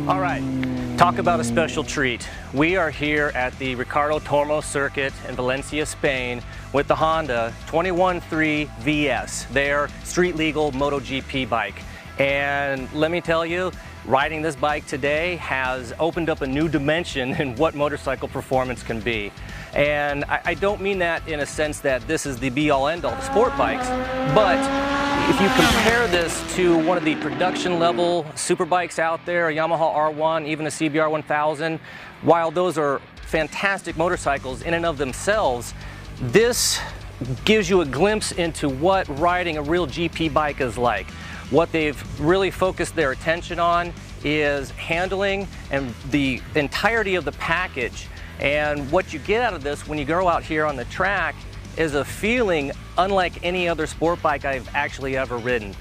All right, talk about a special treat. We are here at the Ricardo Tormo circuit in Valencia, Spain with the Honda 213 VS, their street legal MotoGP bike. And let me tell you, riding this bike today has opened up a new dimension in what motorcycle performance can be. And I don't mean that in a sense that this is the be-all end-all of sport bikes, but if you compare this to one of the production level super bikes out there, a Yamaha R1, even a CBR 1000, while those are fantastic motorcycles in and of themselves, this gives you a glimpse into what riding a real GP bike is like. What they've really focused their attention on is handling and the entirety of the package. And what you get out of this when you go out here on the track is a feeling unlike any other sport bike I've actually ever ridden.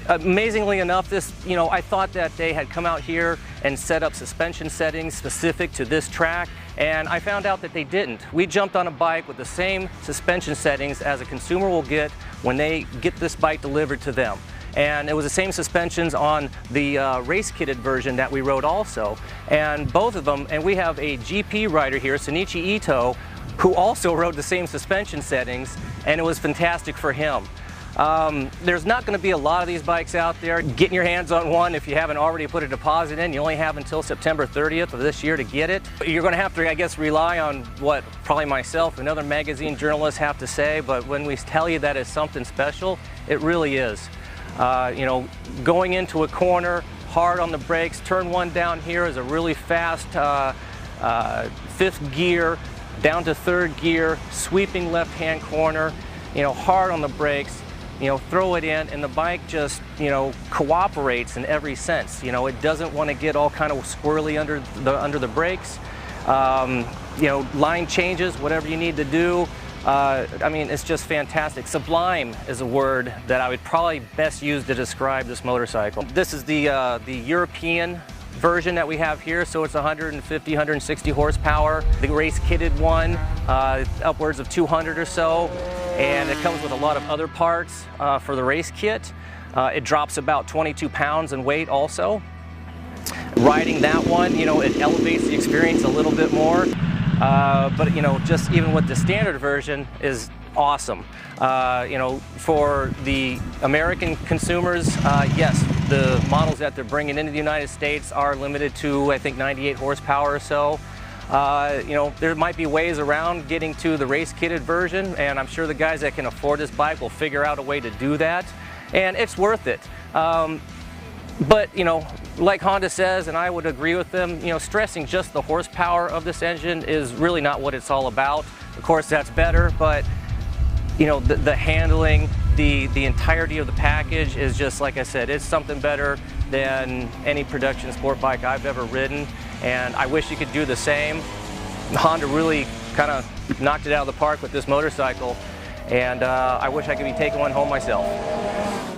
Amazingly enough, I thought that they had come out here and set up suspension settings specific to this track, and I found out that they didn't. We jumped on a bike with the same suspension settings as a consumer will get when they get this bike delivered to them. And it was the same suspensions on the race kitted version that we rode also. And both of them, and we have a GP rider here, Shinichi Ito, who also rode the same suspension settings, and it was fantastic for him. There's not going to be a lot of these bikes out there. Getting your hands on one if you haven't already put a deposit in. You only have until September 30th of this year to get it. You're going to have to, I guess, rely on what probably myself and other magazine journalists have to say, but when we tell you that it's something special, it really is. Going into a corner, hard on the brakes, turn one down here is a really fast fifth gear, down to third gear, sweeping left-hand corner, hard on the brakes, throw it in, and the bike just, cooperates in every sense. It doesn't want to get all kind of squirrely under the brakes. Line changes, whatever you need to do. It's just fantastic. Sublime is a word that I would probably best use to describe this motorcycle. This is the European version that we have here, so it's 150, 160 horsepower. The race kitted one, upwards of 200 or so, and it comes with a lot of other parts for the race kit. It drops about 22 pounds in weight also. Riding that one, it elevates the experience a little bit more. But just even with the standard version is awesome. For the American consumers, yes, the models that they're bringing into the United States are limited to, I think, 98 horsepower or so. There might be ways around getting to the race kitted version, and I'm sure the guys that can afford this bike will figure out a way to do that, and it's worth it. But, like Honda says, and I would agree with them, stressing just the horsepower of this engine is really not what it's all about. Of course, that's better, but, the handling, the entirety of the package is just, like I said, it's something better than any production sport bike I've ever ridden, and I wish you could do the same. Honda really kind of knocked it out of the park with this motorcycle, and I wish I could be taking one home myself.